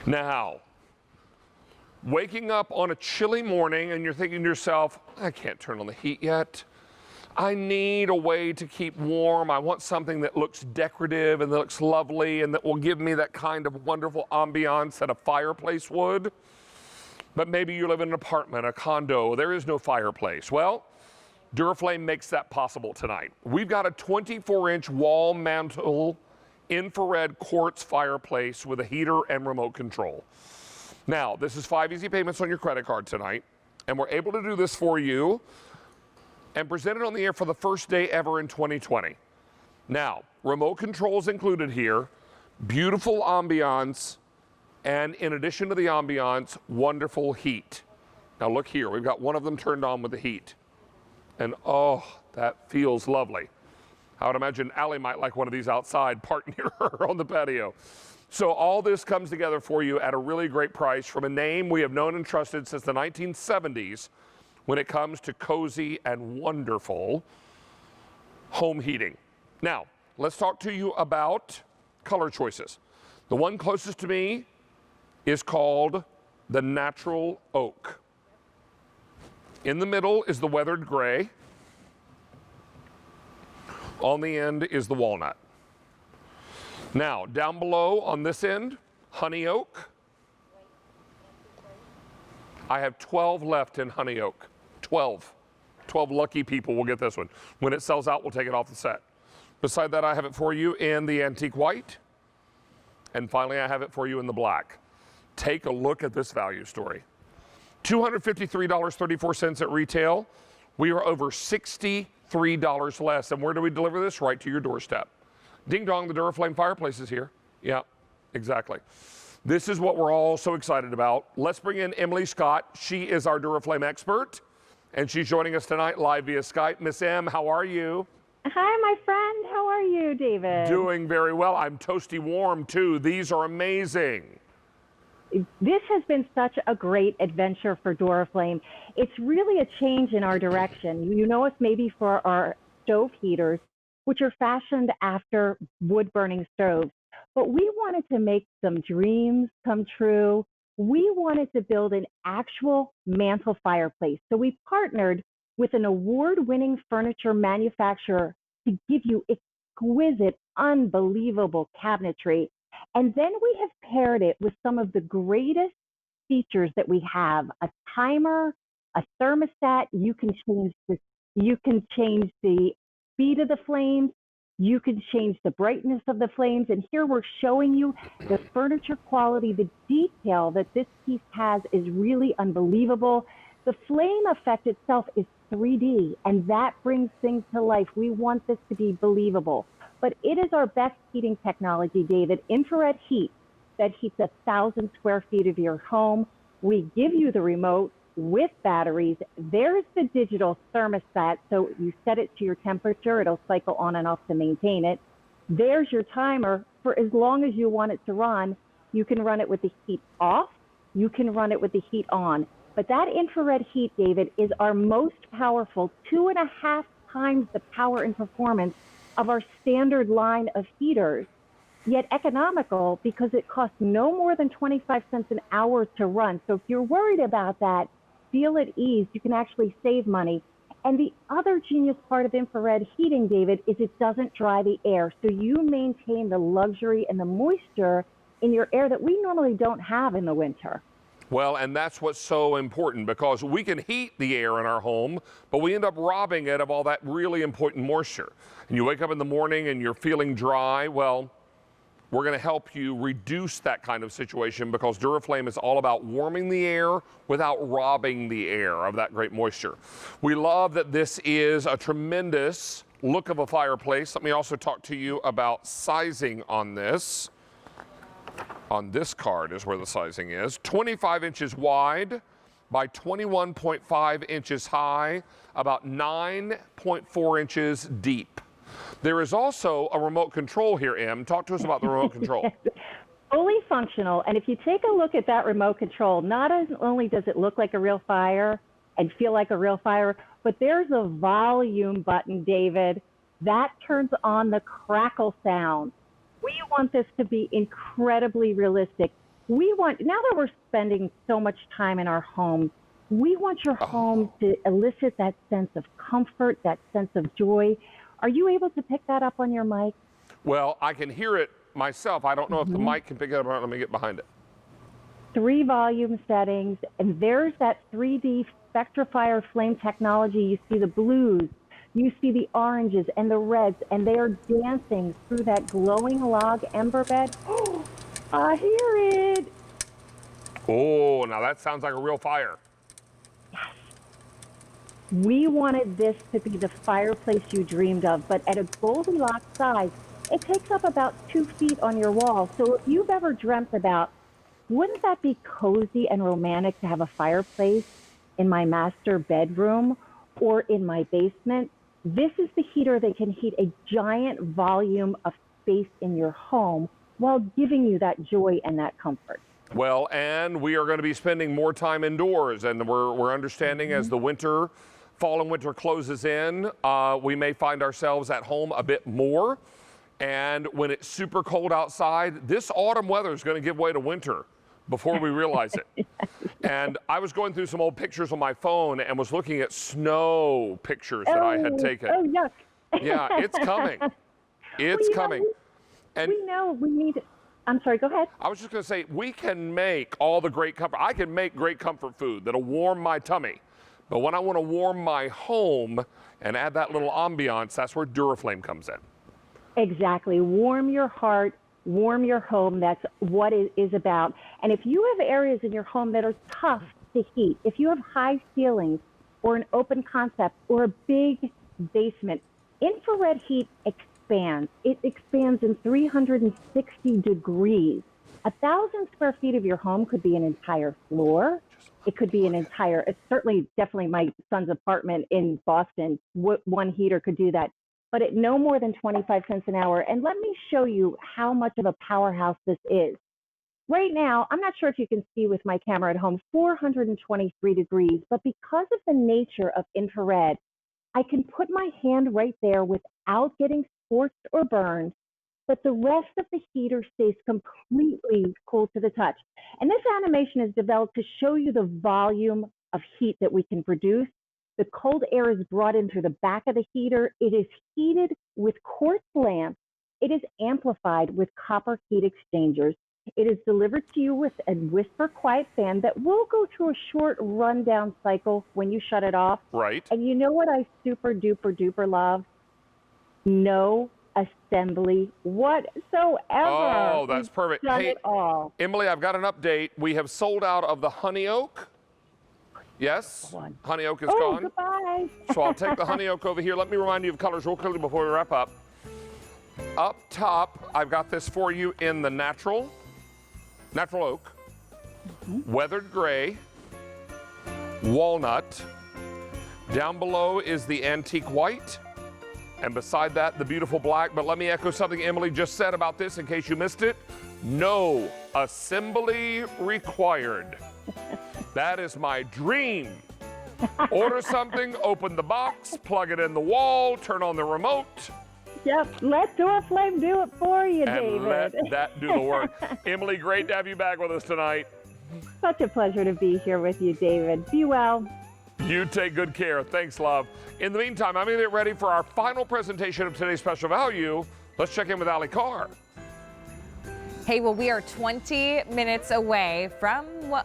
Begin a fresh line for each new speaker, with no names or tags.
Now, waking up on a chilly morning and you're thinking to yourself, I can't turn on the heat yet. I need a way to keep warm. I want something that looks decorative and that looks lovely and that will give me that kind of wonderful ambiance that a fireplace would. But maybe you live in an apartment, a condo, there is no fireplace. Well, Duraflame makes that possible tonight. We've got a 24-inch wall mantle infrared quartz fireplace with a heater and remote control. Now, this is 5 easy payments on your credit card tonight, and we're able to do this for you and present it on the air for the first day ever in 2020. Now, remote controls included here, beautiful ambiance, and in addition to the ambiance, wonderful heat. Now look here, we've got one of them turned on with the heat. And oh, that feels lovely. I would imagine Allie might like one of these outside parked near her on the patio. So all this comes together for you at a really great price from a name we have known and trusted since the 1970s when it comes to cozy and wonderful home heating. Now, let's talk to you about color choices. The one closest to me is called the Natural Oak. In the middle is the weathered gray. On the end is the walnut. Now, down below on this end, honey oak. I have 12 left in honey oak. 12. 12 lucky people will get this one. When it sells out, we'll take it off the set. Beside that, I have it for you in the antique white. And finally, I have it for you in the black. Take a look at this value story. $253.34 at retail. We are over $63 less. And where do we deliver this? Right to your doorstep. Ding dong, the Duraflame fireplace is here. Yeah, exactly. This is what we're all so excited about. Let's bring in Emily Scott. She is our Duraflame expert, and she's joining us tonight live via Skype. Miss M, how are you?
Hi, my friend. How are you, David?
Doing very well. I'm toasty warm, too. These are amazing.
This has been such a great adventure for Duraflame. It's really a change in our direction. You know us maybe for our stove heaters, which are fashioned after wood-burning stoves. But we wanted to make some dreams come true. We wanted to build an actual mantle fireplace. So we partnered with an award-winning furniture manufacturer to give you exquisite, unbelievable cabinetry. And then we have paired it with some of the greatest features that we have: a timer, a thermostat. You can change the speed of the flames. You can change the brightness of the flames. And here we're showing you the furniture quality. The detail that this piece has is really unbelievable. The flame effect itself is 3D, and that brings things to life. We want this to be believable. But it is our best heating technology, David. Infrared heat that heats 1,000 square feet of your home. We give you the remote with batteries. There's the digital thermostat, so you set it to your temperature. It'll cycle on and off to maintain it. There's your timer for as long as you want it to run. You can run it with the heat off. You can run it with the heat on. But that infrared heat, David, is our most powerful, 2.5 times the power and performance of our standard line of heaters, yet economical because it costs no more than 25 cents an hour to run. So if you're worried about that, feel at ease. You can actually save money. And the other genius part of infrared heating, David, is it doesn't dry the air. So you maintain the luxury and the moisture in your air that we normally don't have in the winter.
Well, and that's what's so important, because we can heat the air in our home, but we end up robbing it of all that really important moisture. And you wake up in the morning and you're feeling dry. Well, we're going to help you reduce that kind of situation, because Duraflame is all about warming the air without robbing the air of that great moisture. We love that this is a tremendous look of a fireplace. Let me also talk to you about sizing on this. On this card is where the sizing is. 25 inches wide by 21.5 inches high, about 9.4 inches deep. There is also a remote control here, Em. Talk to us about the remote control.
Fully functional. And if you take a look at that remote control, not only does it look like a real fire and feel like a real fire, but there's a volume button, David, that turns on the crackle sound. We want this to be incredibly realistic. We want, now that we're spending so much time in our homes, we want your home to elicit that sense of comfort, that sense of joy. Are you able to pick that up on your mic?
Well, I can hear it myself. I don't know if the mic can pick it up or not. Let me get behind it.
3 volume settings, and there's that 3D Spectrifier flame technology. You see the blues, you see the oranges and the reds, and they are dancing through that glowing log ember bed. Oh, I hear it.
Oh, now that sounds like a real fire.
We wanted this to be the fireplace you dreamed of, but at a Goldilocks size, it takes up about 2 feet on your wall. So if you've ever dreamt about, wouldn't that be cozy and romantic to have a fireplace in my master bedroom or in my basement? This is the heater that can heat a giant volume of space in your home while giving you that joy and that comfort.
Well, and we are going to be spending more time indoors, and we're understanding as the fall and winter closes in, we may find ourselves at home a bit more. And when it's super cold outside, this autumn weather is going to give way to winter before we realize it. And I was going through some old pictures on my phone and was looking at snow pictures that I had taken.
Oh, yuck.
Yeah, it's coming. It's coming. And
we know we need, I'm sorry, go ahead.
I was just going to say, we can make all the great comfort. I can make great comfort food that'll warm my tummy. But when I want to warm my home and add that little ambiance, that's where Duraflame comes in.
Exactly. Warm your heart, warm your home. That's what it is about. And if you have areas in your home that are tough to heat, if you have high ceilings or an open concept or a big basement, infrared heat expands. It expands in 360 degrees. 1,000 square feet of your home could be an entire floor. It could be an entire, it's certainly, definitely my son's apartment in Boston, one heater could do that, but at no more than 25 cents an hour. And let me show you how much of a powerhouse this is. Right now, I'm not sure if you can see with my camera at home, 423 degrees, but because of the nature of infrared, I can put my hand right there without getting scorched or burned, but the rest of the heater stays completely cool to the touch. And this animation is developed to show you the volume of heat that we can produce. The cold air is brought in through the back of the heater. It is heated with quartz lamps. It is amplified with copper heat exchangers. It is delivered to you with a whisper quiet fan that will go through a short rundown cycle when you shut it off.
Right.
And you know what I super duper duper love? No assembly whatsoever.
Oh, that's perfect.
Done
Hey,
it all.
Emily, I've got an update. We have sold out of the honey oak. Yes, honey oak is gone.
Goodbye.
So I'll take the honey oak over here. Let me remind you of colors real quickly before we wrap up. Up top, I've got this for you in the natural oak, weathered gray, walnut. Down below is the antique white. And beside that, the beautiful black. But let me echo something Emily just said about this in case you missed it. No assembly required. That is my dream. Order something, open the box, plug it in the wall, turn on the remote.
Yep, let Duraflame do it for you,
and
David.
let that do the work. Emily, great to have you back with us tonight.
Such a pleasure to be here with you, David. Be well.
You take good care. Thanks, love. In the meantime, I'm going to get ready for our final presentation of today's special value. Let's check in with Ali Carr.
Hey, well, we are 20 minutes away from what